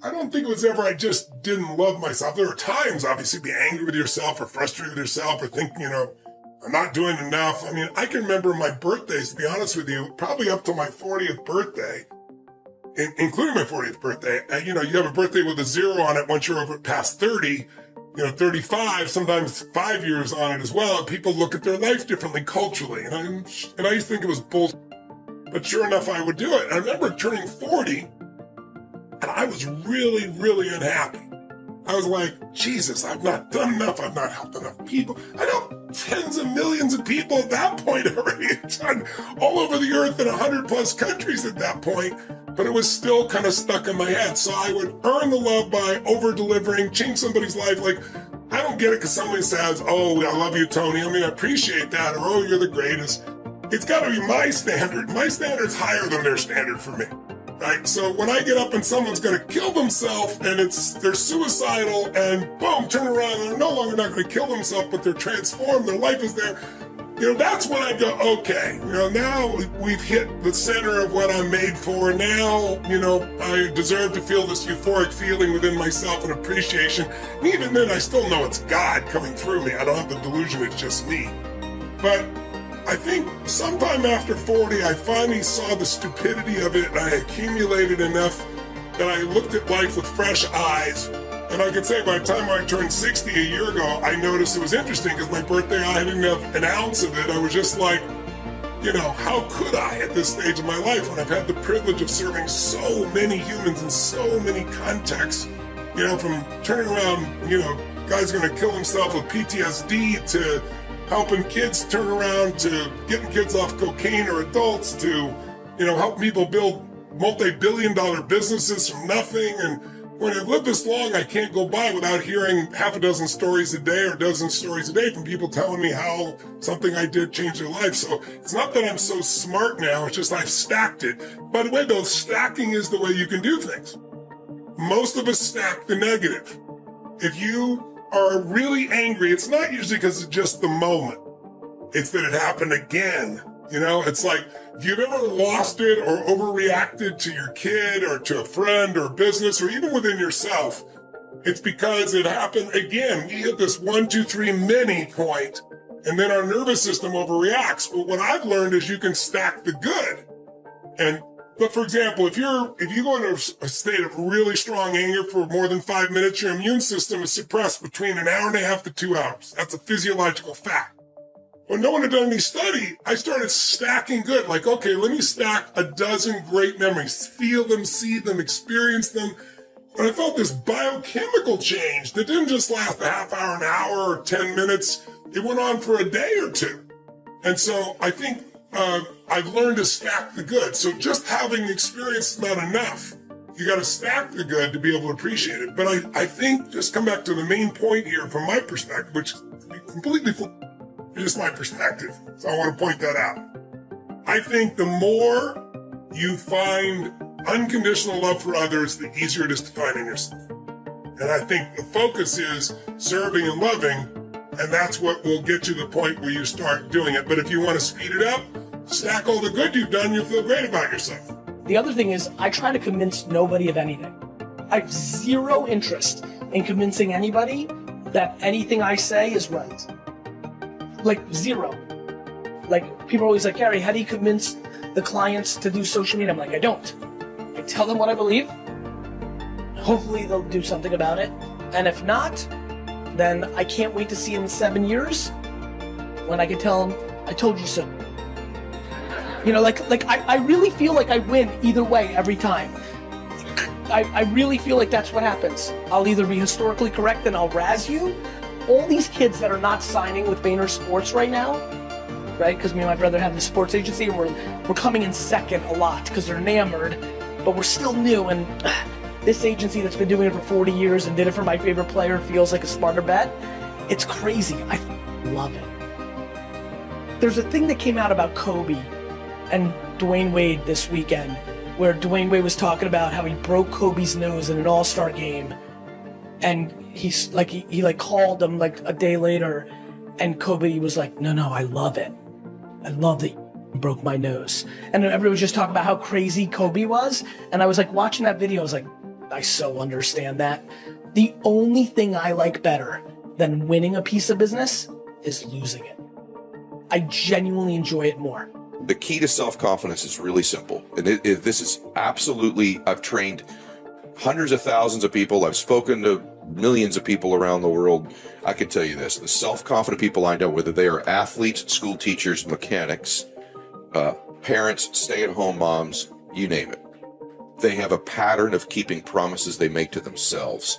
I don't think it was ever I just didn't love myself. There were times, obviously, be angry with yourself or frustrated with yourself or thinking, I'm not doing enough. I mean, I can remember my birthdays, to be honest with you, probably up to my 40th birthday, including my 40th birthday. You have a birthday with a 0 on it once you're over past 30, 35, sometimes 5 years on it as well. And people look at their life differently culturally. And I used to think it was bullshit. But sure enough, I would do it. I remember turning 40, and I was really, really unhappy. I was like, Jesus, I've not done enough. I've not helped enough people. I know tens of millions of people at that point already. Done all over the earth in 100+ countries at that point. But it was still kind of stuck in my head. So I would earn the love by over-delivering, change somebody's life. Like, I don't get it because somebody says, oh, I love you, Tony. I mean, I appreciate that. Or, oh, you're the greatest. It's got to be my standard. My standard's higher than their standard for me. Right? So when I get up and someone's going to kill themselves and they're suicidal and boom, turn around and they're no longer not going to kill themselves, but they're transformed, their life is there. That's when I go, okay, now we've hit the center of what I'm made for. Now, I deserve to feel this euphoric feeling within myself and appreciation. And even then, I still know it's God coming through me. I don't have the delusion it's just me. But I think sometime after 40, I finally saw the stupidity of it, and I accumulated enough that I looked at life with fresh eyes. And I could say by the time I turned 60 a year ago, I noticed it was interesting because my birthday, I didn't have an ounce of it. I was just like, how could I at this stage of my life when I've had the privilege of serving so many humans in so many contexts, from turning around, guys are going to kill themselves with PTSD to helping kids turn around to getting kids off cocaine or adults to, help people build multi-billion-dollar businesses from nothing. And when I've lived this long, I can't go by without hearing half a dozen stories a day or a dozen stories a day from people telling me how something I did changed their life. So it's not that I'm so smart now, it's just I've stacked it. By the way, though, stacking is the way you can do things. Most of us stack the negative. If you are really angry, it's not usually because it's just the moment. It's that it happened again. It's like, if you've ever lost it or overreacted to your kid or to a friend or business or even within yourself, it's because it happened again. We hit this 1, 2, 3 mini point, and then our nervous system overreacts. But what I've learned is you can stack the good. But for example, if you go into a state of really strong anger for more than 5 minutes, your immune system is suppressed between an hour and a half to 2 hours. That's a physiological fact. When no one had done any study, I started stacking good. Like, okay, let me stack a dozen great memories, feel them, see them, experience them. And I felt this biochemical change that didn't just last a half hour, an hour, or 10 minutes. It went on for a day or two. And so I think I've learned to stack the good. So just having the experience is not enough. You got to stack the good to be able to appreciate it. But I think, just come back to the main point here from my perspective, which is completely just my perspective. So I want to point that out. I think the more you find unconditional love for others, the easier it is to find in yourself. And I think the focus is serving and loving, and that's what will get you to the point where you start doing it. But if you want to speed it up, stack all the good you've done, you'll feel great about yourself. The other thing is, I try to convince nobody of anything. I have zero interest in convincing anybody that anything I say is right. Like, zero. Like, people are always like, Gary, how do you convince the clients to do social media? I'm like, I don't. I tell them what I believe. Hopefully they'll do something about it. And if not, then I can't wait to see them in 7 years when I can tell them, I told you so. I really feel like I win either way every time. I really feel like that's what happens. I'll either be historically correct and I'll razz you. All these kids that are not signing with Vayner Sports right now, right? Because me and my brother have the sports agency, and we're coming in second a lot because they're enamored, but we're still new. And this agency that's been doing it for 40 years and did it for my favorite player feels like a smarter bet. It's crazy. I love it. There's a thing that came out about Kobe and Dwayne Wade this weekend, where Dwayne Wade was talking about how he broke Kobe's nose in an all-star game, and he called him like a day later, and Kobe was like, no, I love it. I love that you broke my nose. And everyone was just talking about how crazy Kobe was, and I was like watching that video, I was like, I so understand that. The only thing I like better than winning a piece of business is losing it. I genuinely enjoy it more. The key to self-confidence is really simple. And this is absolutely, I've trained hundreds of thousands of people. I've spoken to millions of people around the world. I can tell you this, the self-confident people I know, whether they are athletes, school teachers, mechanics, parents, stay-at-home moms, you name it, they have a pattern of keeping promises they make to themselves.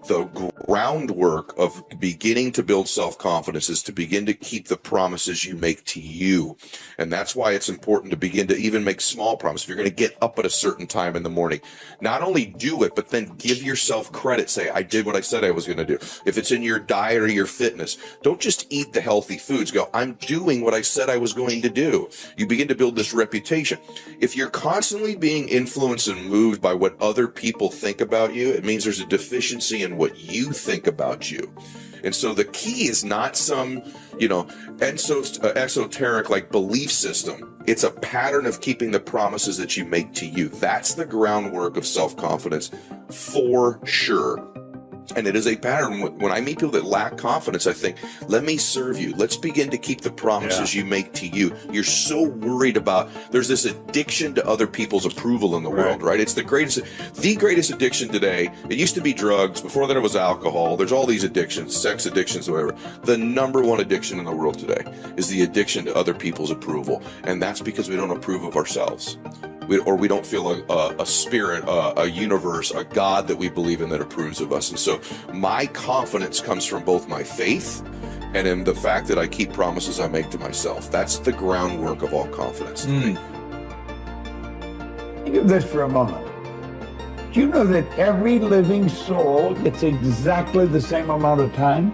The groundwork of beginning to build self-confidence is to begin to keep the promises you make to you. And that's why it's important to begin to even make small promises. If you're going to get up at a certain time in the morning, not only do it, but then give yourself credit. Say, I did what I said I was going to do. If it's in your diet or your fitness, don't just eat the healthy foods. Go, I'm doing what I said I was going to do. You begin to build this reputation. If you're constantly being influenced and moved by what other people think about you, it means there's a deficiency in what you think about you. And so the key is not some, esoteric like belief system. It's a pattern of keeping the promises that you make to you. That's the groundwork of self-confidence for sure. And it is a pattern. When I meet people that lack confidence, I think, let me serve you. Let's begin to keep the promises you make to you. You're so worried about, there's this addiction to other people's approval in the world, right? It's the greatest addiction today. It used to be drugs. Before that, it was alcohol. There's all these addictions, sex addictions, whatever. The number one addiction in the world today is the addiction to other people's approval. And that's because we don't approve of ourselves. We don't feel a spirit, a universe, a God that we believe in that approves of us. And so my confidence comes from both my faith and in the fact that I keep promises I make to myself. That's the groundwork of all confidence. Think of this for a moment. Do you know that every living soul gets exactly the same amount of time?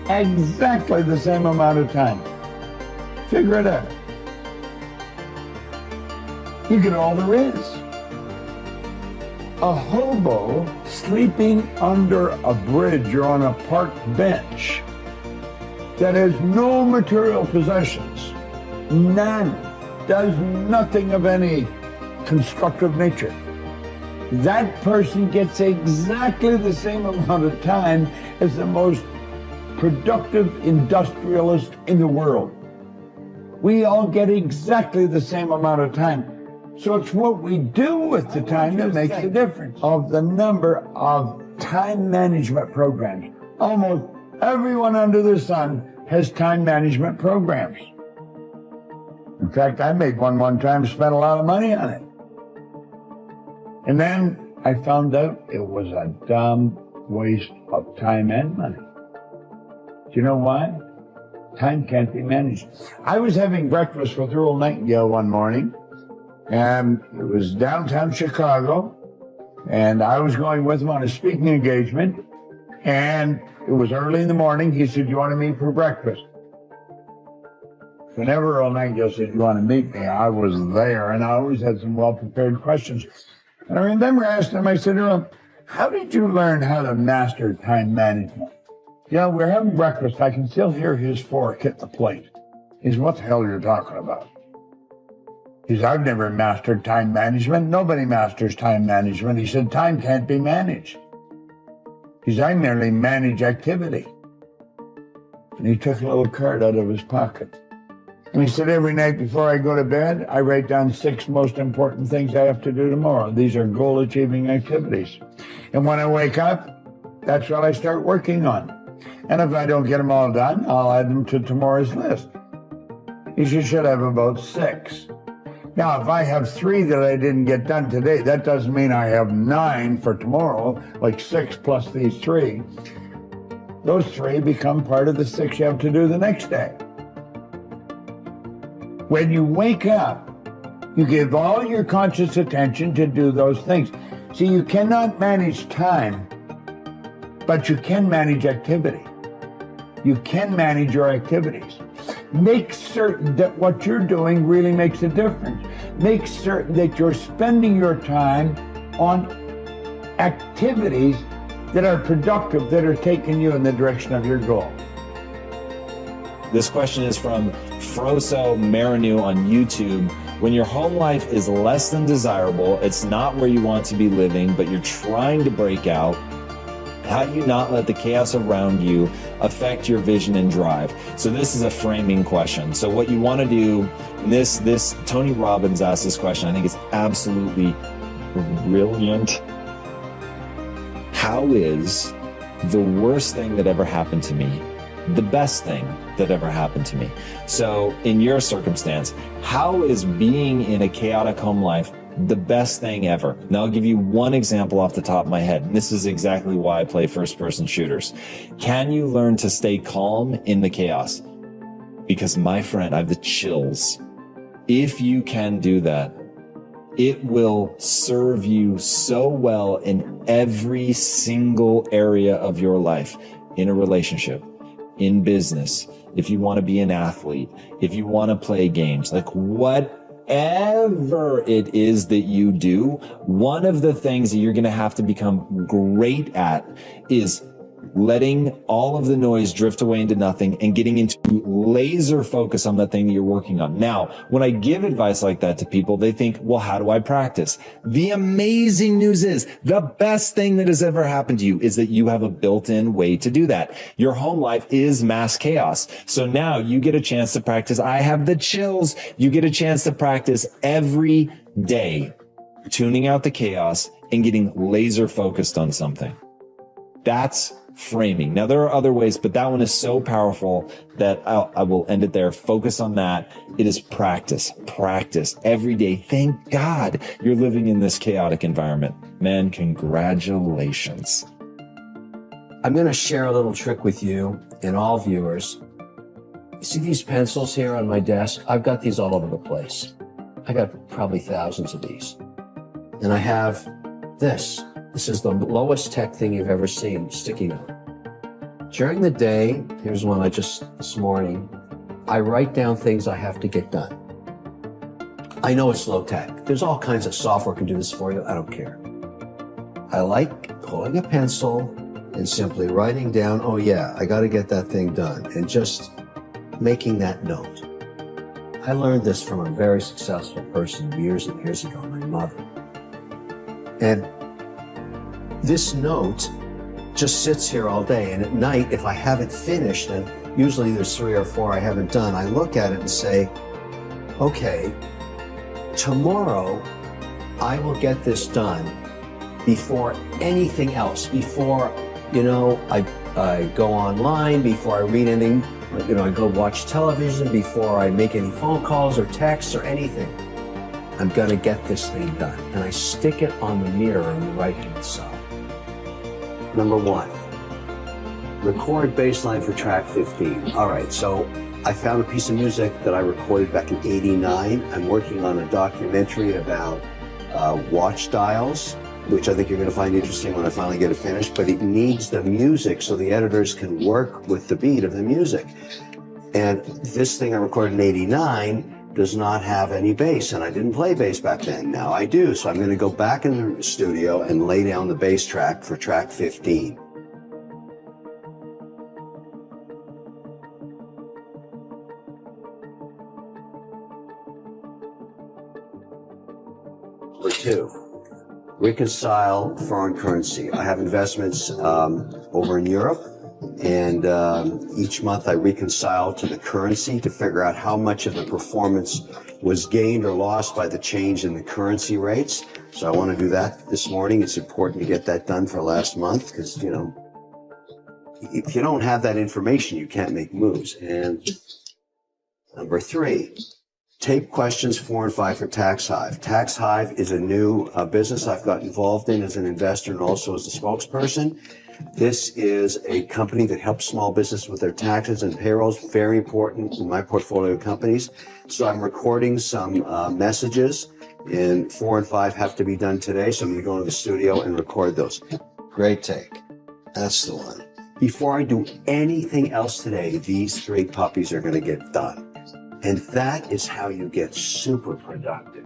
Exactly the same amount of time. Figure it out. You get all there is. A hobo sleeping under a bridge or on a park bench that has no material possessions, none, does nothing of any constructive nature. That person gets exactly the same amount of time as the most productive industrialist in the world. We all get exactly the same amount of time. So it's what we do with the time that makes the difference. Of the number of time management programs, almost everyone under the sun has time management programs. In fact, I made one time, spent a lot of money on it. And then I found out it was a dumb waste of time and money. Do you know why? Time can't be managed. I was having breakfast with Earl Nightingale one morning, and it was downtown Chicago, and I was going with him on a speaking engagement, and it was early in the morning. He said, "You want to meet for breakfast?" Whenever Earl Nightingale said, "You want to meet me?" I was there, and I always had some well-prepared questions. And I remember asking him, I said, "Earl, how did you learn how to master time management?" Yeah, we're having breakfast. I can still hear his fork hit the plate. He said, "What the hell are you talking about?" He said, "I've never mastered time management. Nobody masters time management." He said, "Time can't be managed." He said, "I merely manage activity." And he took a little card out of his pocket. And he said, "Every night before I go to bed, I write down 6 most important things I have to do tomorrow. These are goal-achieving activities. And when I wake up, that's what I start working on. And if I don't get them all done, I'll add them to tomorrow's list." He said, "You should have about 6. Now, if I have 3 that I didn't get done today, that doesn't mean I have 9 for tomorrow, like 6 plus these 3. Those 3 become part of the 6 you have to do the next day." When you wake up, you give all your conscious attention to do those things. See, you cannot manage time, but you can manage activity. You can manage your activities. Make certain that what you're doing really makes a difference. Make certain that you're spending your time on activities that are productive, that are taking you in the direction of your goal. This question is from Froso Marinu on YouTube. When your home life is less than desirable, it's not where you want to be living, but you're trying to break out, how do you not let the chaos around you affect your vision and drive? So this is a framing question. So what you want to do, this Tony Robbins asked this question. I think it's absolutely brilliant. How is the worst thing that ever happened to me the best thing that ever happened to me? So in your circumstance, how is being in a chaotic home life the best thing ever? Now I'll give you one example off the top of my head. And this is exactly why I play first-person shooters. Can you learn to stay calm in the chaos? Because my friend, I have the chills. If you can do that, it will serve you so well in every single area of your life, in a relationship, in business, if you want to be an athlete, if you want to play games, like whatever it is that you do, one of the things that you're going to have to become great at is letting all of the noise drift away into nothing and getting into laser focus on the thing that you're working on. Now, when I give advice like that to people, they think, well, how do I practice? The amazing news is the best thing that has ever happened to you is that you have a built-in way to do that. Your home life is mass chaos. So now you get a chance to practice. I have the chills. You get a chance to practice every day, tuning out the chaos and getting laser focused on something. That's framing. Now, there are other ways, but that one is so powerful that I will end it there. Focus on that. It is practice every day. Thank God you're living in this chaotic environment. Man, congratulations. I'm going to share a little trick with you and all viewers. You see these pencils here on my desk? I've got these all over the place. I got probably thousands of these. And I have this. This is the lowest tech thing you've ever seen, sticky note. During the day, here's one I just, this morning, I write down things I have to get done. I know it's low tech. There's all kinds of software can do this for you. I don't care. I like pulling a pencil and simply writing down, oh yeah, I got to get that thing done, and just making that note. I learned this from a very successful person years and years ago, my mother. And this note just sits here all day, and at night, if I haven't finished, and usually there's 3 or 4 I haven't done, I look at it and say, okay, tomorrow I will get this done before anything else, before, I go online, before I read anything, I go watch television, before I make any phone calls or texts or anything. I'm gonna get this thing done. And I stick it on the mirror on the right-hand side. Number 1, record bass line for track 15. All right, so I found a piece of music that I recorded back in '89. I'm working on a documentary about watch dials, which I think you're going to find interesting when I finally get it finished, but it needs the music so the editors can work with the beat of the music. And this thing I recorded in '89 does not have any bass, and I didn't play bass back then. Now I do, so I'm going to go back in the studio and lay down the bass track for track 15. Number 2, reconcile foreign currency. I have investments over in Europe. And each month I reconcile to the currency to figure out how much of the performance was gained or lost by the change in the currency rates. So I want to do that this morning. It's important to get that done for last month because, if you don't have that information, you can't make moves. And number 3, tape questions 4 and 5 for Tax Hive. Tax Hive is a new business I've got involved in as an investor and also as a spokesperson. This is a company that helps small business with their taxes and payrolls, very important in my portfolio companies. So I'm recording some messages, and 4 and 5 have to be done today, so I'm going to go into the studio and record those. Great take. That's the one. Before I do anything else today, these 3 puppies are going to get done. And that is how you get super productive.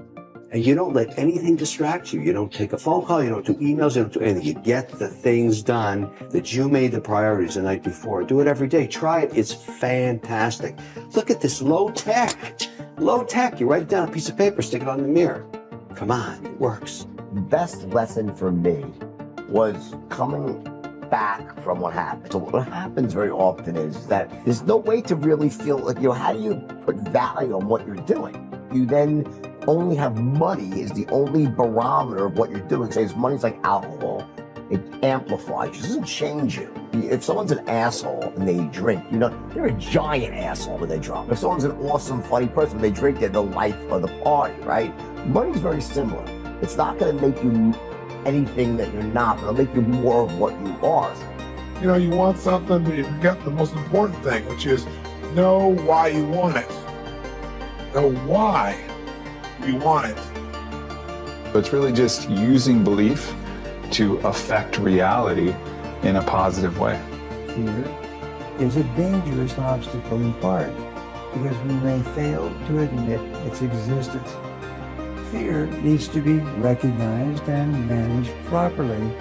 And you don't let anything distract you. You don't take a phone call, you don't do emails, you don't do anything. You get the things done that you made the priorities the night before. Do it every day. Try it. It's fantastic. Look at this low tech. Low tech, you write it down on a piece of paper, stick it on the mirror. Come on, it works. The best lesson for me was coming back from what happened. So what happens very often is that there's no way to really feel like, how do you put value on what you're doing? You then only have money is the only barometer of what you're doing. Say, money's like alcohol. It amplifies you. It doesn't change you. If someone's an asshole and they drink, they're a giant asshole when they drink. If someone's an awesome, funny person, when they drink, they're the life of the party, right? Money's very similar. It's not going to make you anything that you're not, but it'll make you more of what you are. You want something, but you forget the most important thing, which is know why you want it. Know why you want it. It's really just using belief to affect reality in a positive way. Fear is a dangerous obstacle in part because we may fail to admit its existence. Fear needs to be recognized and managed properly,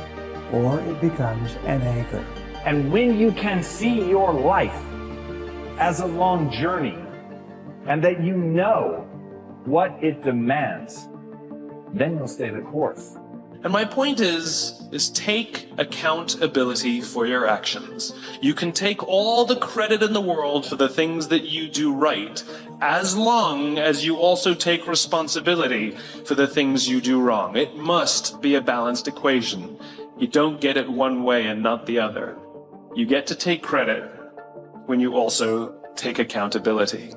or it becomes an anchor. And when you can see your life as a long journey, and that you know what it demands, then you'll stay the course. And my point is take accountability for your actions. You can take all the credit in the world for the things that you do right, as long as you also take responsibility for the things you do wrong. It must be a balanced equation. You don't get it one way and not the other. You get to take credit when you also take accountability.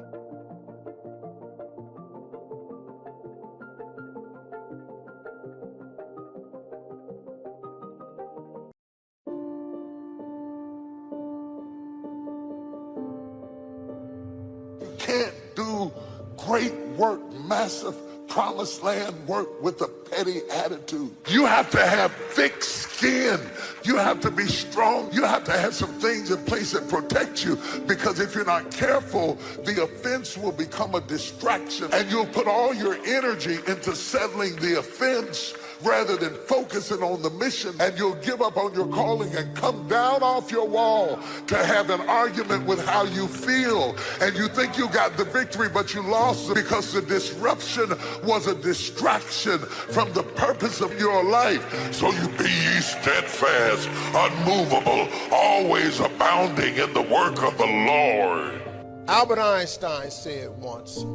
Can't do great work, massive promised land work with a petty attitude. You have to have thick skin. You have to be strong. You have to have some things in place that protect you, because if you're not careful, the offense will become a distraction and you'll put all your energy into settling the offense rather than focusing on the mission, and you'll give up on your calling and come down off your wall to have an argument with how you feel, and you think you got the victory, but you lost it because the disruption was a distraction from the purpose of your life. So you be ye steadfast, unmovable, always abounding in the work of the Lord. Albert Einstein said once,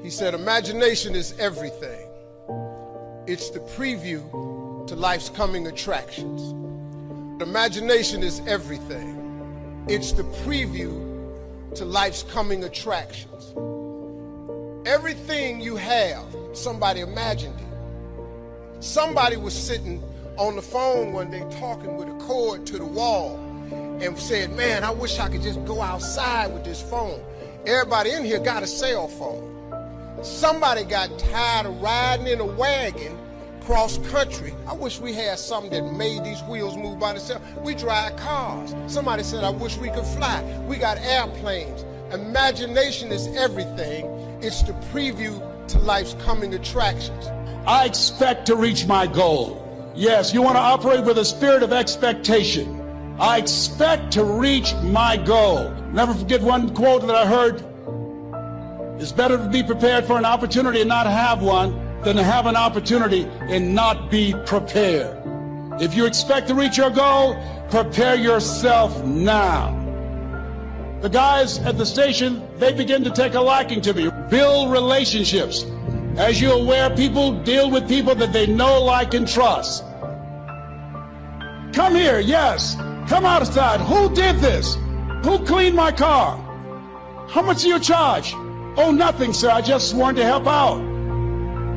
he said, imagination is everything. It's the preview to life's coming attractions. Imagination is everything. It's the preview to life's coming attractions. Everything you have, somebody imagined it. Somebody was sitting on the phone one day talking with a cord to the wall and said, man, I wish I could just go outside with this phone. Everybody in here got a cell phone. Somebody got tired of riding in a wagon cross country. I wish we had something that made these wheels move by themselves. We drive cars. Somebody said, I wish we could fly. We got airplanes. Imagination is everything. It's the preview to life's coming attractions. I expect to reach my goal. Yes, you want to operate with a spirit of expectation. I expect to reach my goal. Never forget one quote that I heard. It's better to be prepared for an opportunity and not have one than to have an opportunity and not be prepared. If you expect to reach your goal, prepare yourself now. The guys at the station, they begin to take a liking to me. Build relationships. As you're aware, people deal with people that they know, like, and trust. Come here, yes. Come outside. Who did this? Who cleaned my car? How much do you charge? Oh, nothing, sir. I just wanted to help out.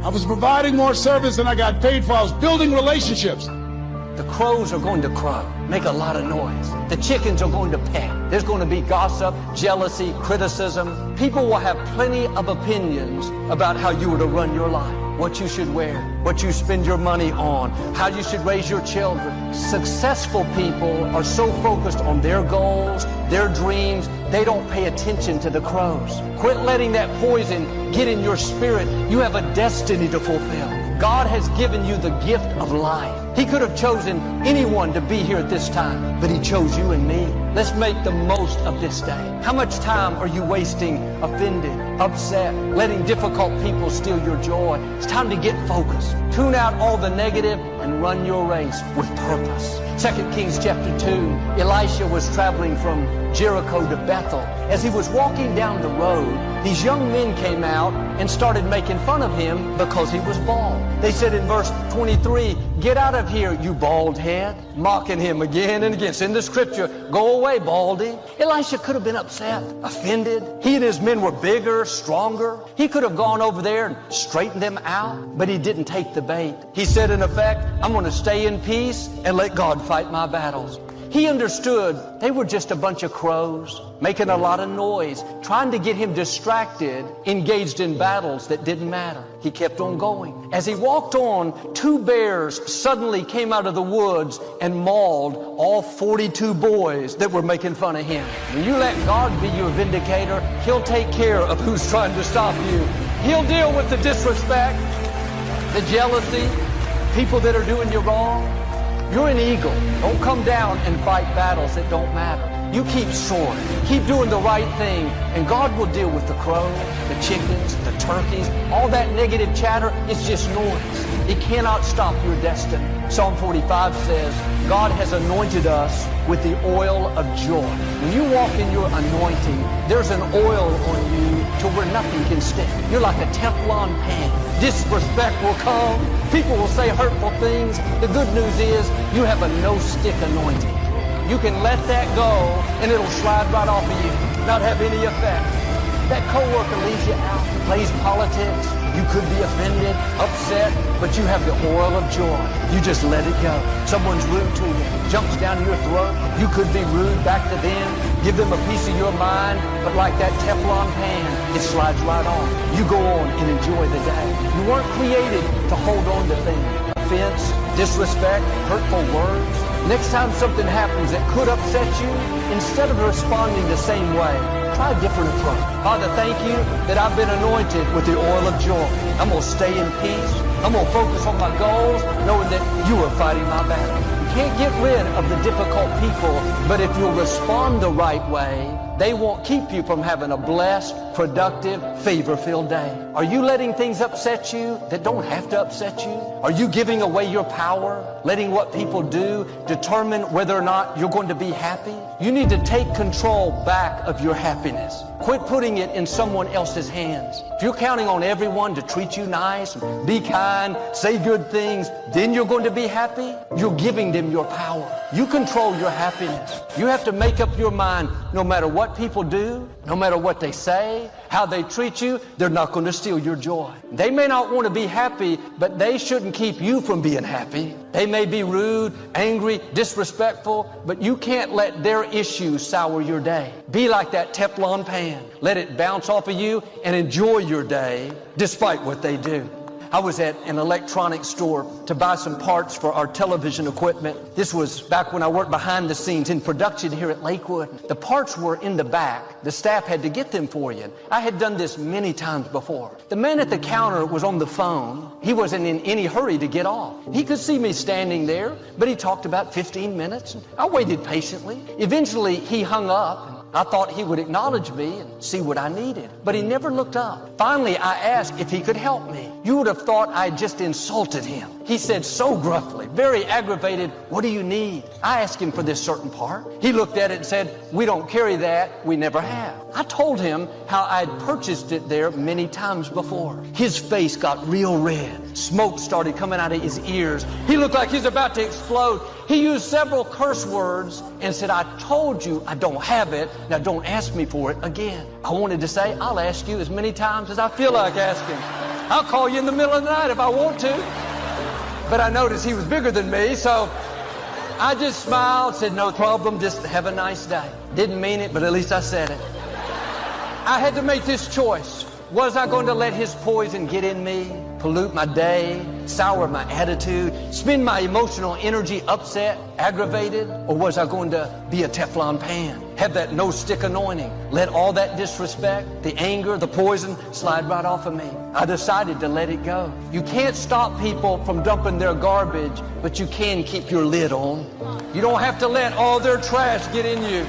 I was providing more service than I got paid for. I was building relationships. The crows are going to crow, make a lot of noise. The chickens are going to peck. There's going to be gossip, jealousy, criticism. People will have plenty of opinions about how you are to run your life, what you should wear, what you spend your money on, how you should raise your children. Successful people are so focused on their goals, their dreams, they don't pay attention to the crows. Quit letting that poison get in your spirit. You have a destiny to fulfill. God has given you the gift of life. He could have chosen anyone to be here at this time, but He chose you and me. Let's make the most of this day. How much time are you wasting offended, upset, letting difficult people steal your joy? It's time to get focused. Tune out all the negative and run your race with purpose. 2 Kings chapter 2, Elisha was traveling from Jericho to Bethel. As he was walking down the road, these young men came out and started making fun of him because he was bald. They said in verse 23, "Get out of here, you bald head," mocking him again and again. It's in the scripture, "Go away, baldy." Elisha could have been upset, offended. He and his men were bigger, stronger. He could have gone over there and straightened them out, but he didn't take the bait. He said, in effect, "I'm going to stay in peace and let God fight my battles." He understood they were just a bunch of crows, making a lot of noise, trying to get him distracted, engaged in battles that didn't matter. He kept on going. As he walked on, 2 bears suddenly came out of the woods and mauled all 42 boys that were making fun of him. When you let God be your vindicator, He'll take care of who's trying to stop you. He'll deal with the disrespect, the jealousy, people that are doing you wrong. You're an eagle. Don't come down and fight battles that don't matter. You keep soaring. Keep doing the right thing, and God will deal with the crows, the chickens, the turkeys. All that negative chatter is just noise. It cannot stop your destiny. Psalm 45 says, God has anointed us with the oil of joy. When you walk in your anointing, there's an oil on you to where nothing can stick. You're like a Teflon pan. Disrespect will come. People will say hurtful things. The good news is you have a no-stick anointing. You can let that go and it'll slide right off of you, not have any effect. That coworker leaves you out, plays politics. You could be offended, upset, but you have the oil of joy. You just let it go. Someone's rude to you, jumps down your throat. You could be rude back to them, give them a piece of your mind, but like that Teflon pan, it slides right on. You go on and enjoy the day. You weren't created to hold on to things. Offense, disrespect, hurtful words. Next time something happens that could upset you, instead of responding the same way, try a different approach. Father, thank you that I've been anointed with the oil of joy. I'm going to stay in peace. I'm going to focus on my goals, knowing that you are fighting my battle. You can't get rid of the difficult people, but if you'll respond the right way, they won't keep you from having a blessed, productive, favor-filled day. Are you letting things upset you that don't have to upset you? Are you giving away your power, letting what people do determine whether or not you're going to be happy? You need to take control back of your happiness. Quit putting it in someone else's hands. If you're counting on everyone to treat you nice, be kind, say good things, then you're going to be happy, you're giving them your power. You control your happiness. You have to make up your mind, no matter what people do, no matter what they say, how they treat you, they're not going to steal your joy. They may not want to be happy, but they shouldn't keep you from being happy. They may be rude, angry, disrespectful, but you can't let their issues sour your day. Be like that Teflon pan. Let it bounce off of you and enjoy your day despite what they do. I was at an electronics store to buy some parts for our television equipment. This was back when I worked behind the scenes in production here at Lakewood. The parts were in the back. The staff had to get them for you. I had done this many times before. The man at the counter was on the phone. He wasn't in any hurry to get off. He could see me standing there, but he talked about 15 minutes. I waited patiently. Eventually, he hung up. I thought he would acknowledge me and see what I needed, but he never looked up. Finally, I asked if he could help me. You would have thought I had just insulted him. He said so gruffly, very aggravated, "What do you need?" I asked him for this certain part. He looked at it and said, "We don't carry that. We never have." I told him how I had purchased it there many times before. His face got real red. Smoke started coming out of his ears. He looked like he's about to explode. He used several curse words and said, "I told you I don't have it. Now don't ask me for it again." I wanted to say, "I'll ask you as many times as I feel like asking. I'll call you in the middle of the night if I want to." But I noticed he was bigger than me, so I just smiled, said, "No problem, just have a nice day." Didn't mean it, but at least I said it. I had to make this choice. Was I going to let his poison get in me, pollute my day, sour my attitude, spend my emotional energy upset, aggravated, or was I going to be a Teflon pan Have that no stick anointing. Let all that disrespect, the anger, the poison slide right off of me. I decided to let it go. You can't stop people from dumping their garbage, but you can keep your lid on. You don't have to let all their trash get in you.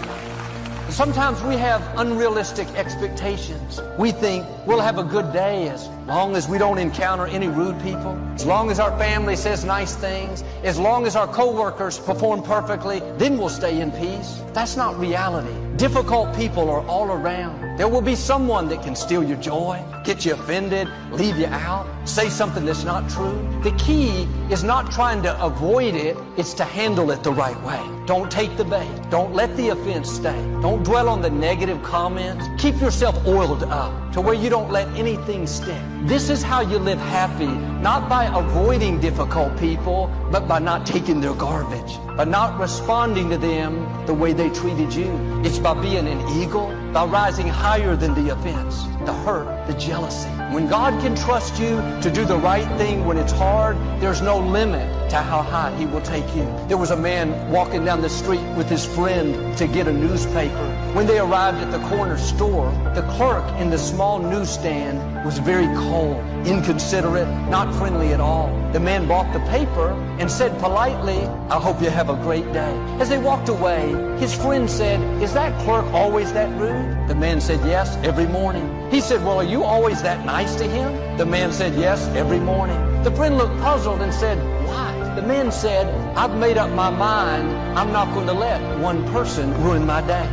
Sometimes we have unrealistic expectations. We think we'll have a good day as long as we don't encounter any rude people, as long as our family says nice things, as long as our coworkers perform perfectly, then we'll stay in peace. That's not reality. Difficult people are all around. There will be someone that can steal your joy, get you offended, leave you out, say something that's not true. The key is not trying to avoid it, it's to handle it the right way. Don't take the bait. Don't let the offense stay. Don't dwell on the negative comments. Keep yourself oiled up to where you don't let anything stick. This is how you live happy, not by avoiding difficult people, but by not taking their garbage, by not responding to them the way they treated you. It's by being an eagle, by rising higher than the offense, the hurt, the jealousy. When God can trust you to do the right thing when it's hard, there's no limit to how high He will take you. There was a man walking down the street with his friend to get a newspaper. When they arrived at the corner store, the clerk in the small newsstand was very cold, inconsiderate, not friendly at all. The man bought the paper and said politely, "I hope you have a great day." As they walked away, his friend said, "Is that clerk always that rude?" The man said, "Yes, every morning." He said, "Well, are you always that nice to him?" The man said, "Yes, every morning." The friend looked puzzled and said, "Why?" The man said, "I've made up my mind. I'm not going to let one person ruin my day."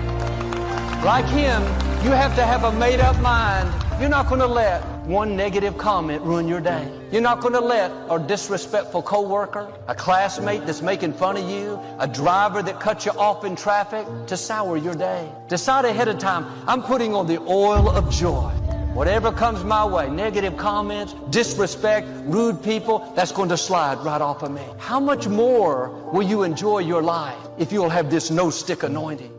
Like him, you have to have a made-up mind. You're not going to let one negative comment ruin your day. You're not going to let a disrespectful coworker, a classmate that's making fun of you, a driver that cuts you off in traffic to sour your day. Decide ahead of time, I'm putting on the oil of joy. Whatever comes my way, negative comments, disrespect, rude people, that's going to slide right off of me. How much more will you enjoy your life if you'll have this no-stick anointing?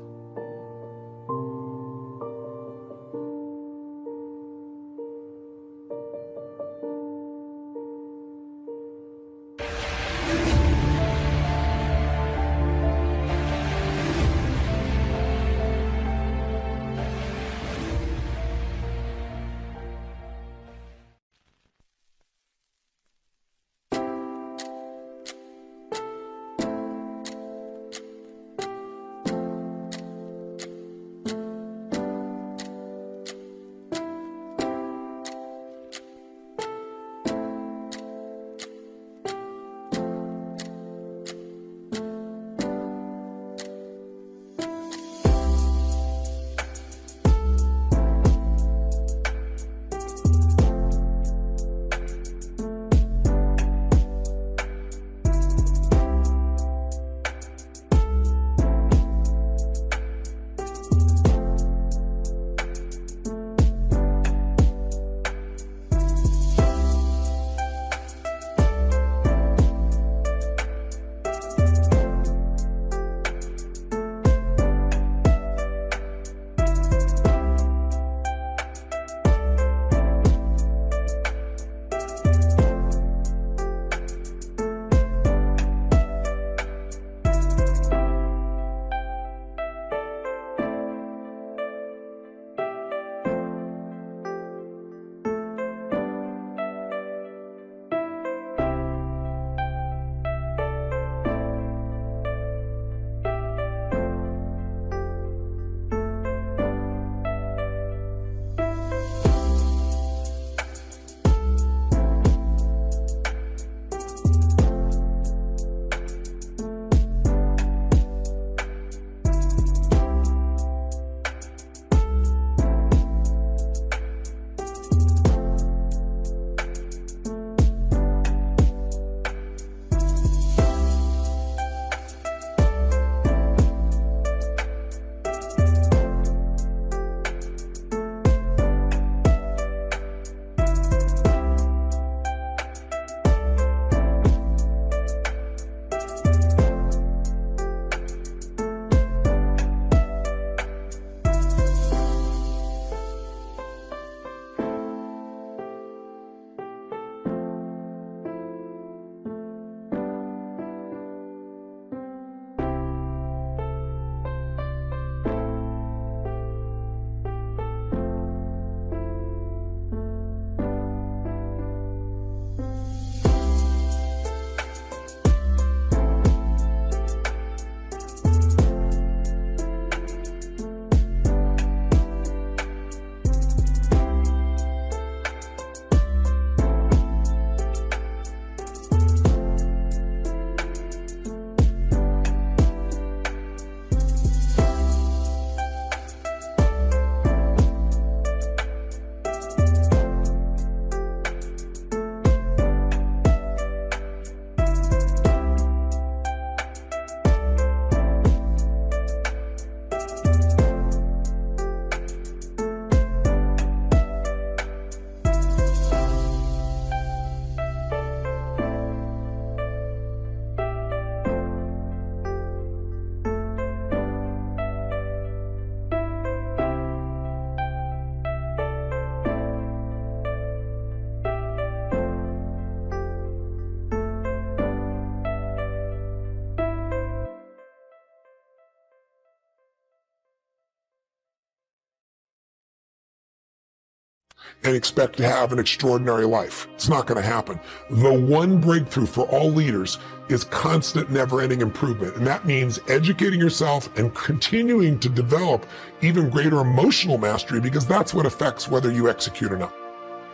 and expect to have an extraordinary life. It's not going to happen. The one breakthrough for all leaders is constant, never-ending improvement. And that means educating yourself and continuing to develop even greater emotional mastery, because that's what affects whether you execute or not.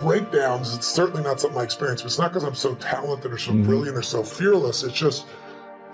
Breakdowns, it's certainly not something I experience. It's not because I'm so talented or so brilliant or so fearless. It's just,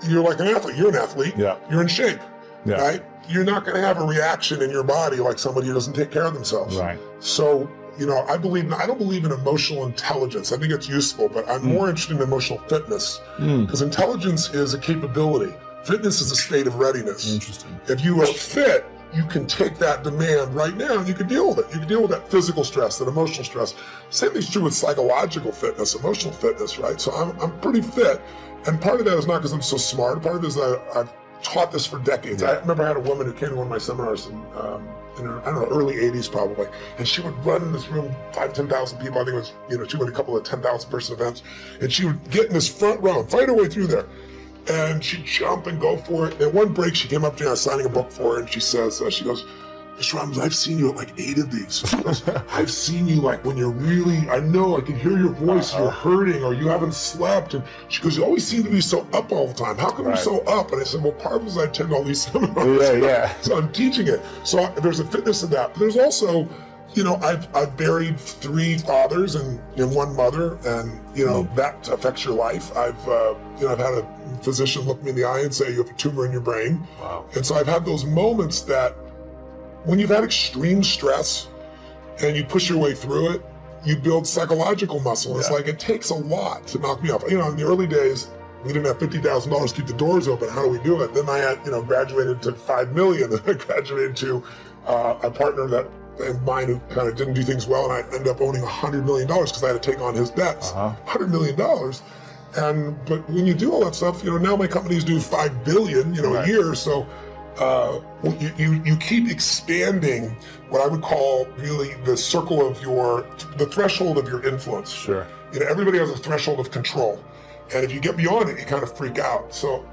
you're like an athlete. You're an athlete. Yeah. You're in shape. Yeah. Right? You're not going to have a reaction in your body like somebody who doesn't take care of themselves. Right. So, I don't believe in emotional intelligence. I think it's useful, but I'm more interested in emotional fitness, because intelligence is a capability. Fitness is a state of readiness. Interesting. If you are fit, you can take that demand right now and you can deal with it. You can deal with that physical stress, that emotional stress. Same thing's true with psychological fitness, emotional fitness, right? So I'm pretty fit. And part of that is not because I'm so smart. Part of it is that I've taught this for decades. I remember I had a woman who came to one of my seminars in I don't know, early 80s probably, and she would run in this room, 5,000, 10,000 people. I think it was, she went a couple of 10,000 person events, and she would get in this front row and fight her way through there. And she'd jump and go for it. And one break, she came up to me, I was signing a book for her, and she says, she goes, Mr. Robbins, I've seen you at like 8 of these. She goes, I've seen you like when you're really, I know, I can hear your voice, you're hurting or you haven't slept. And she goes, you always seem to be so up all the time. How come you're so up? And I said, well, part of it is I attend all these seminars. So I'm teaching it. So there's a fitness in that. But there's also, I've buried 3 fathers and 1 mother, and, that affects your life. I've had a physician look me in the eye and say, you have a tumor in your brain. Wow. And so I've had those moments that, when you've had extreme stress and you push your way through it, you build psychological muscle. It's like, it takes a lot to knock me off. In the early days, we didn't have $50,000 to keep the doors open. How do we do it? Then I had, graduated to $5 million. I graduated to a partner of mine who kind of didn't do things well, and I ended up owning $100 million because I had to take on his debts. $100 million. But when you do all that stuff, now my companies do $5 billion, a year. So you keep expanding what I would call really the circle of the threshold of your influence. Sure. Everybody has a threshold of control. And if you get beyond it, you kind of freak out. So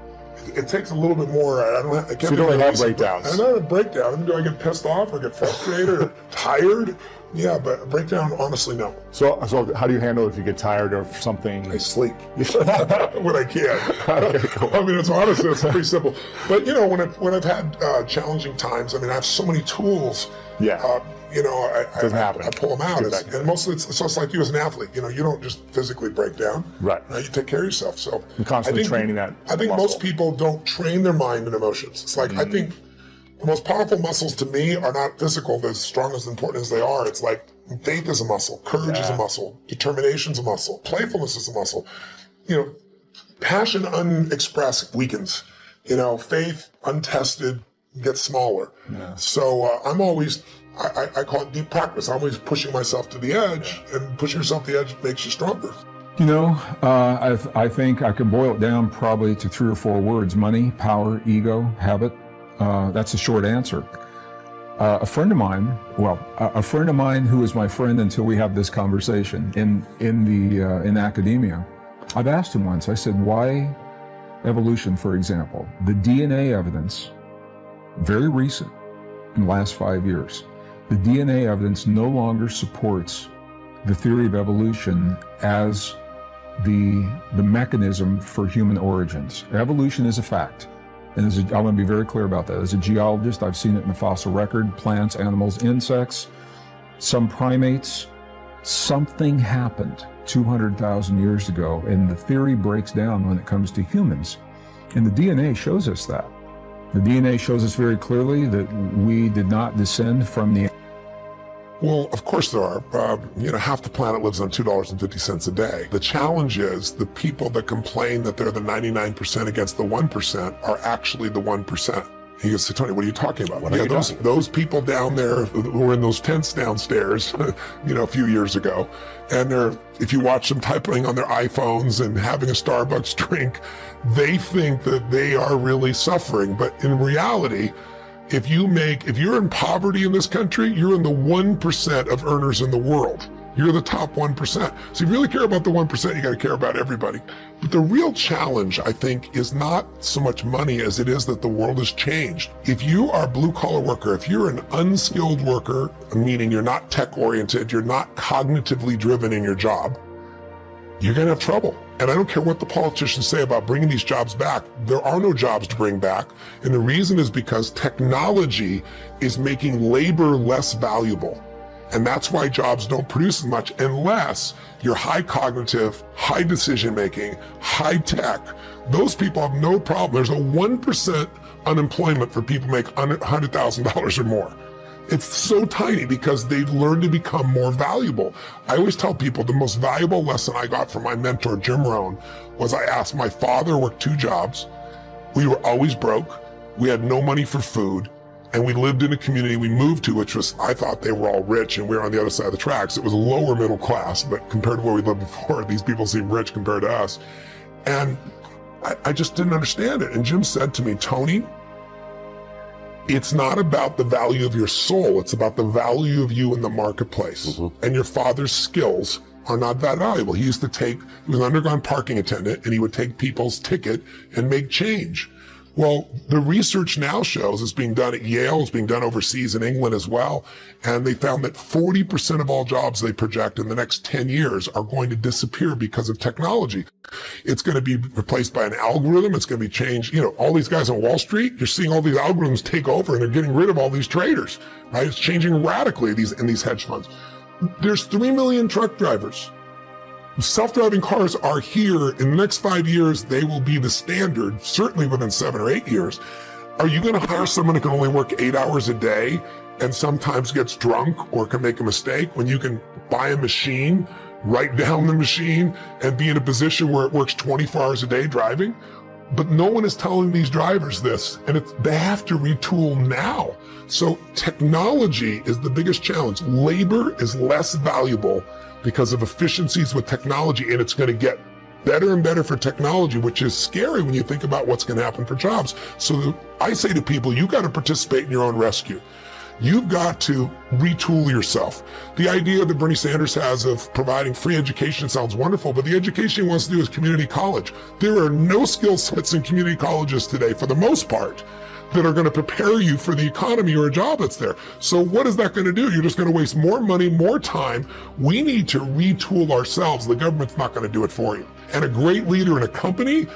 it takes a little bit more. I can't. So you don't really have breakdowns. I don't have a breakdown. Do I get pissed off or get frustrated or tired? Yeah, but a breakdown, honestly, no. So how do you handle it if you get tired of something? I sleep when I can. Okay, cool. I mean, it's honestly, it's pretty simple. But when I've had challenging times, I have so many tools. Yeah. I pull them out. And mostly it's just like you as an athlete. You don't just physically break down. Right. You take care of yourself. So I'm constantly training that. I think most people don't train their mind and emotions. It's like, I think the most powerful muscles to me are not physical, they're as strong as important as they are. It's like faith is a muscle, courage is a muscle, determination is a muscle, playfulness is a muscle. Passion unexpressed weakens. Faith untested gets smaller. Yeah. So I'm always, I call it deep practice. I'm always pushing myself to the edge, and pushing yourself to the edge makes you stronger. I think I could boil it down probably to 3 or 4 words: money, power, ego, habit. That's a short answer. A friend of mine who is my friend until we have this conversation in academia, I've asked him once, I said, why evolution, for example? The DNA evidence, very recent, in the last 5 years, the DNA evidence no longer supports the theory of evolution as the mechanism for human origins. Evolution is a fact. And I want to be very clear about that. As a geologist, I've seen it in the fossil record, plants, animals, insects, some primates. Something happened 200,000 years ago, and the theory breaks down when it comes to humans. And the DNA shows us that. The DNA shows us very clearly that we did not descend from the... Well, of course there are. Half the planet lives on $2.50 a day. The challenge is the people that complain that they're the 99% against the 1% are actually the 1%. He goes, Tony, what are you talking about? Those people down there who were in those tents downstairs, a few years ago, and if you watch them typing on their iPhones and having a Starbucks drink, they think that they are really suffering. But in reality, if you're in poverty in this country, you're in the 1% of earners in the world. You're the top 1%. So if you really care about the 1%, you got to care about everybody. But the real challenge, I think, is not so much money as it is that the world has changed. If you are a blue-collar worker, if you're an unskilled worker, meaning you're not tech-oriented, you're not cognitively driven in your job, you're going to have trouble. And I don't care what the politicians say about bringing these jobs back. There are no jobs to bring back. And the reason is because technology is making labor less valuable. And that's why jobs don't produce as much unless you're high cognitive, high decision-making, high tech. Those people have no problem. There's a 1% unemployment for people who make $100,000 or more. It's so tiny because they've learned to become more valuable. I always tell people the most valuable lesson I got from my mentor, Jim Rohn, was I asked my father worked 2 jobs. We were always broke. We had no money for food. And we lived in a community we moved to, which was, I thought they were all rich and we were on the other side of the tracks. It was lower middle class, but compared to where we lived before, these people seem rich compared to us. And I just didn't understand it. And Jim said to me, Tony, it's not about the value of your soul. It's about the value of you in the marketplace. And your father's skills are not that valuable. He was an underground parking attendant, and he would take people's ticket and make change. Well, the research now shows, it's being done at Yale, it's being done overseas in England as well, and they found that 40% of all jobs they project in the next 10 years are going to disappear because of technology. It's going to be replaced by an algorithm, it's going to be changed. You know, all these guys on Wall Street, you're seeing all these algorithms take over and they're getting rid of all these traders, right? It's changing radically in these hedge funds. There's 3 million truck drivers. Self-driving cars are here. In the next 5 years, they will be the standard, certainly within 7 or 8 years. Are you going to hire someone who can only work 8 hours a day and sometimes gets drunk or can make a mistake when you can buy a machine, write down the machine, and be in a position where it works 24 hours a day driving? But no one is telling these drivers this, and they have to retool now. So technology is the biggest challenge. Labor is less valuable because of efficiencies with technology, and it's going to get better and better for technology, which is scary when you think about what's going to happen for jobs. So I say to people, you got to participate in your own rescue. You've got to retool yourself. The idea that Bernie Sanders has of providing free education sounds wonderful, but the education he wants to do is community college. There are no skill sets in community colleges today, for the most part, that are going to prepare you for the economy or a job that's there. So what is that going to do? You're just going to waste more money, more time. We need to retool ourselves. The government's not going to do it for you. And a great leader in a company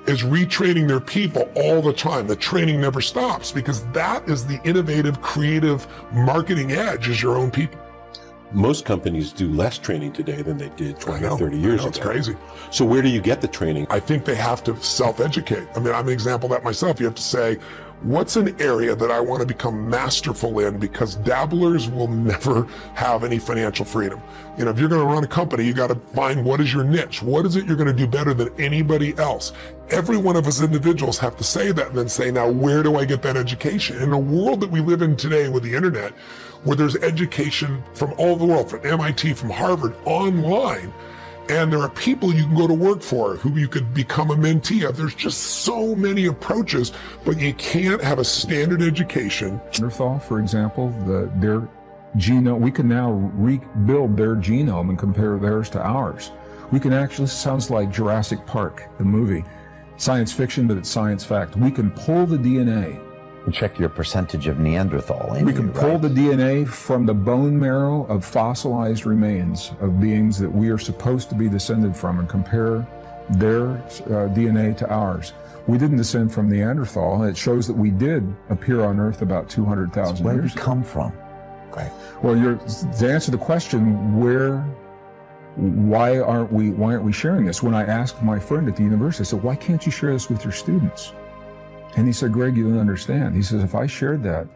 is retraining their people all the time. The training never stops because that is the innovative, creative marketing edge, is your own people. Most companies do less training today than they did 20 or 30 years ago. It's crazy. So where do you get the training? I think they have to self-educate. I mean, I'm an example of that myself. You have to say, what's an area that I want to become masterful in? Because dabblers will never have any financial freedom. You know, if you're going to run a company, you got to find what is your niche. What is it you're going to do better than anybody else? Every one of us individuals have to say that and then say, now, where do I get that education? In the world that we live in today with the internet, where there's education from all over the world, from MIT, from Harvard, online, and there are people you can go to work for who you could become a mentee of. There's just so many approaches, but you can't have a standard education. Neanderthal, for example, their genome, we can now rebuild their genome and compare theirs to ours. We can actually, sounds like Jurassic Park, the movie. Science fiction, but it's science fact. We can pull the DNA. And check your percentage of Neanderthal. We can pull the DNA from the bone marrow of fossilized remains of beings that we are supposed to be descended from and compare their DNA to ours. We didn't descend from Neanderthal, and it shows that we did appear on Earth about 200,000 years ago. Where did we come from? Right. Well, to answer the question, why aren't we sharing this? When I asked my friend at the university, I said, why can't you share this with your students? And he said, Greg, you don't understand. He says, if I shared that,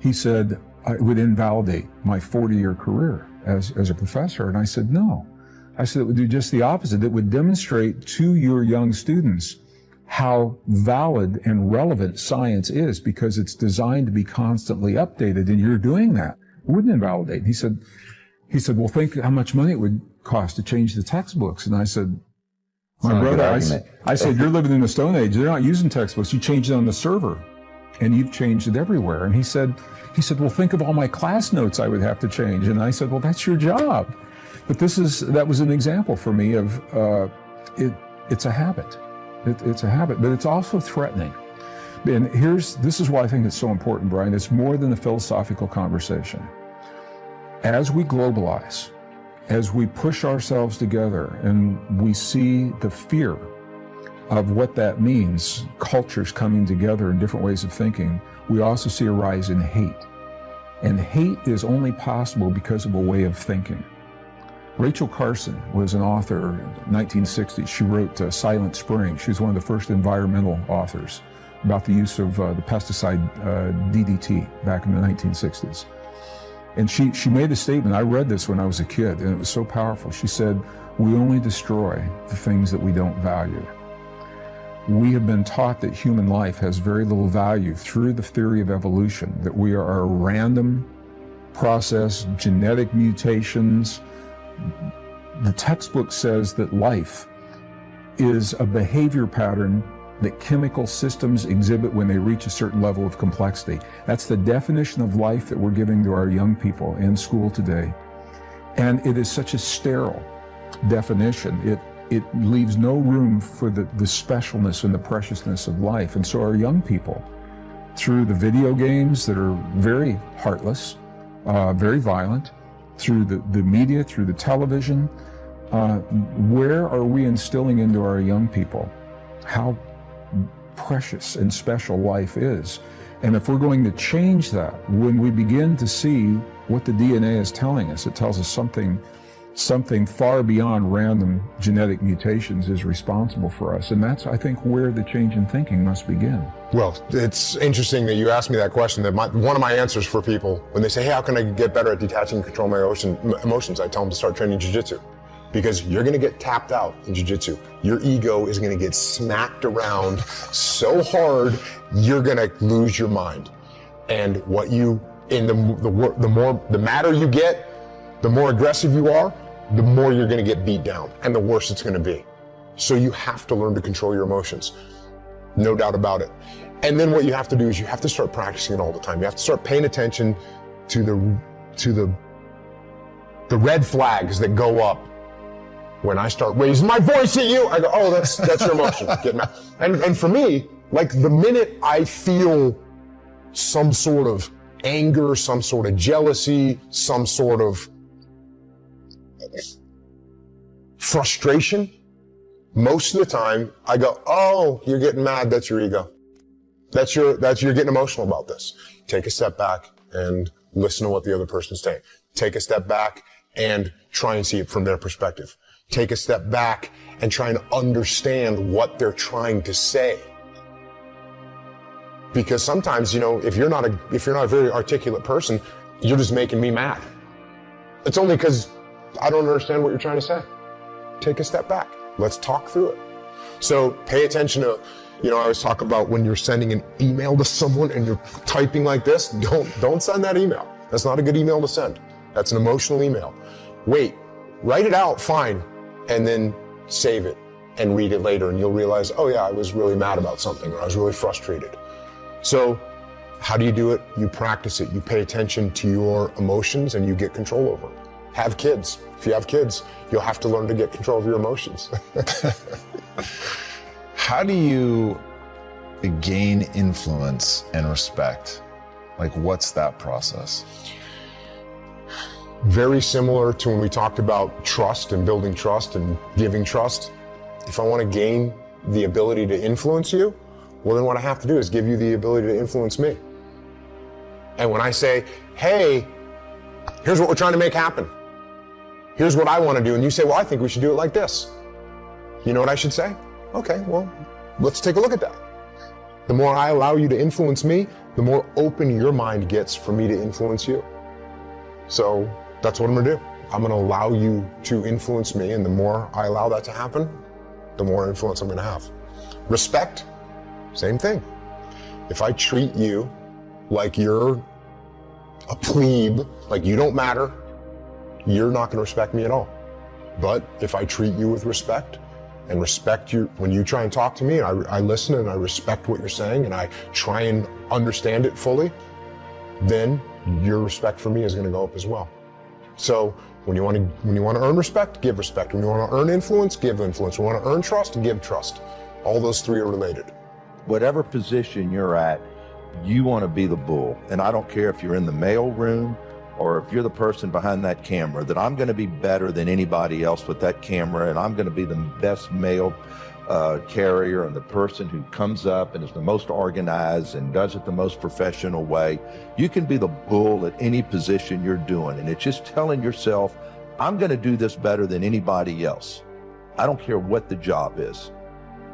he said, it would invalidate my 40-year career as a professor. And I said, no. I said, it would do just the opposite. It would demonstrate to your young students how valid and relevant science is, because it's designed to be constantly updated, and you're doing that. It wouldn't invalidate. He said, well, think how much money it would cost to change the textbooks. And I said, my brother, I said, you're living in the Stone Age. They're not using textbooks. You change it on the server. and you've changed it everywhere. And he said, well, think of all my class notes I would have to change. And I said, well, that's your job. But that was an example for me of, it's a habit. It's a habit, but it's also threatening. And this is why I think it's so important, Brian. It's more than a philosophical conversation. As we globalize, as we push ourselves together and we see the fear of what that means, cultures coming together in different ways of thinking, we also see a rise in hate. And hate is only possible because of a way of thinking. Rachel Carson was an author in the 1960s. She wrote Silent Spring. She was one of the first environmental authors about the use of the pesticide DDT back in the 1960s. And she made a statement, I read this when I was a kid, and it was so powerful. She said, we only destroy the things that we don't value. We have been taught that human life has very little value through the theory of evolution, that we are a random process, genetic mutations. The textbook says that life is a behavior pattern that chemical systems exhibit when they reach a certain level of complexity. That's the definition of life that we're giving to our young people in school today. And it is such a sterile definition. It leaves no room for the specialness and the preciousness of life. And so our young people, through the video games that are very heartless, very violent, through the media, through the television, where are we instilling into our young people how precious and special life is? And if we're going to change that, when we begin to see what the DNA is telling us, it tells us something far beyond random genetic mutations is responsible for us. And that's, I think, where the change in thinking must begin. Well, it's interesting that you asked me that question. That one of my answers for people, when they say, hey, how can I get better at detaching and control my emotions? I tell them to start training jiu-jitsu. Because you're going to get tapped out in jiu-jitsu. Your ego is going to get smacked around so hard, you're going to lose your mind. And the madder you get, the more aggressive you are, the more you're going to get beat down, and the worse it's going to be. So you have to learn to control your emotions. No doubt about it. And then what you have to do is you have to start practicing it all the time. You have to start paying attention to the red flags that go up. When I start raising my voice at you, I go, oh, that's your emotion. Get mad. And for me, like the minute I feel some sort of anger, some sort of jealousy, some sort of frustration, most of the time I go, oh, you're getting mad. That's your ego. You're getting emotional about this. Take a step back and listen to what the other person's saying. Take a step back and try and see it from their perspective. Take a step back and try and understand what they're trying to say. Because sometimes, if you're not a very articulate person, you're just making me mad. It's only because I don't understand what you're trying to say. Take a step back. Let's talk through it. So pay attention to, I always talk about when you're sending an email to someone and you're typing like this, don't send that email. That's not a good email to send. That's an emotional email. Wait, write it out, fine, and then save it and read it later, and you'll realize, oh yeah, I was really mad about something, or I was really frustrated. So how do you do it? You practice it. You pay attention to your emotions and you get control over them. Have kids. If you have kids, you'll have to learn to get control of your emotions. How do you gain influence and respect? Like, what's that process? Very similar to when we talked about trust and building trust and giving trust. If I want to gain the ability to influence you, well, then what I have to do is give you the ability to influence me. And when I say, hey, here's what we're trying to make happen. Here's what I want to do. And you say, well, I think we should do it like this. You know what I should say? Okay, well, let's take a look at that. The more I allow you to influence me, the more open your mind gets for me to influence you. So that's what I'm going to do. I'm going to allow you to influence me, and the more I allow that to happen, the more influence I'm going to have. Respect, same thing. If I treat you like you're a plebe, like you don't matter, you're not going to respect me at all. But if I treat you with respect, and respect you when you try and talk to me, I listen and I respect what you're saying and I try and understand it fully, then your respect for me is going to go up as well. So when you want to earn respect, give respect. When you want to earn influence, give influence. When you want to earn trust, give trust. All those three are related. Whatever position you're at, you want to be the bull. And I don't care if you're in the mail room or if you're the person behind that camera, that I'm going to be better than anybody else with that camera, and I'm going to be the best mail carrier and the person who comes up and is the most organized and does it the most professional way. You can be the bull at any position you're doing, and it's just telling yourself, I'm going to do this better than anybody else. I don't care what the job is.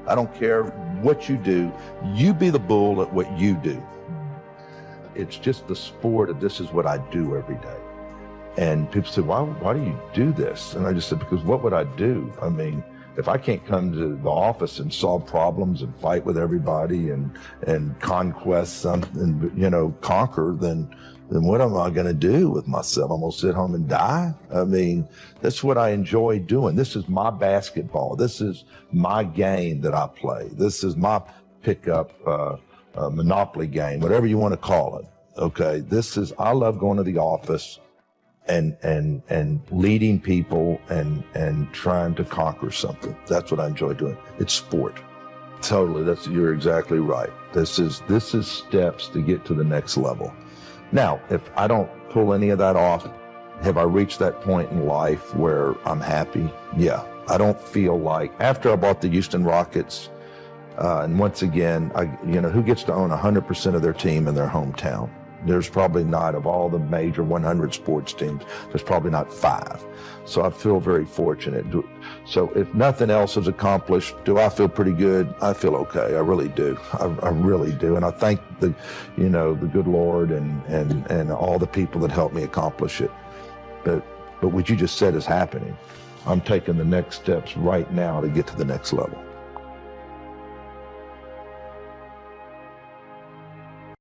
I don't care what you do. You be the bull at what you do. It's just the sport of this is what I do every day. And people say, why do you do this? And I just said, because what would I do? I mean, if I can't come to the office and solve problems and fight with everybody and conquest something, you know, conquer, then what am I going to do with myself? I'm going to sit home and die? I mean, that's what I enjoy doing. This is my basketball. This is my game that I play. This is my pickup Monopoly game, whatever you want to call it. Okay, I love going to the office and leading people and trying to conquer something. That's what I enjoy doing. It's sport. Totally, you're exactly right. This is steps to get to the next level. Now, if I don't pull any of that off, have I reached that point in life where I'm happy? Yeah. I don't feel like, after I bought the Houston Rockets, and once again, who gets to own 100% of their team in their hometown? There's probably not, of all the major 100 sports teams, there's probably not 5. So I feel very fortunate. So if nothing else is accomplished, do I feel pretty good? I feel okay. I really do. I really do. And I thank the good Lord and all the people that helped me accomplish it. But what you just said is happening. I'm taking the next steps right now to get to the next level.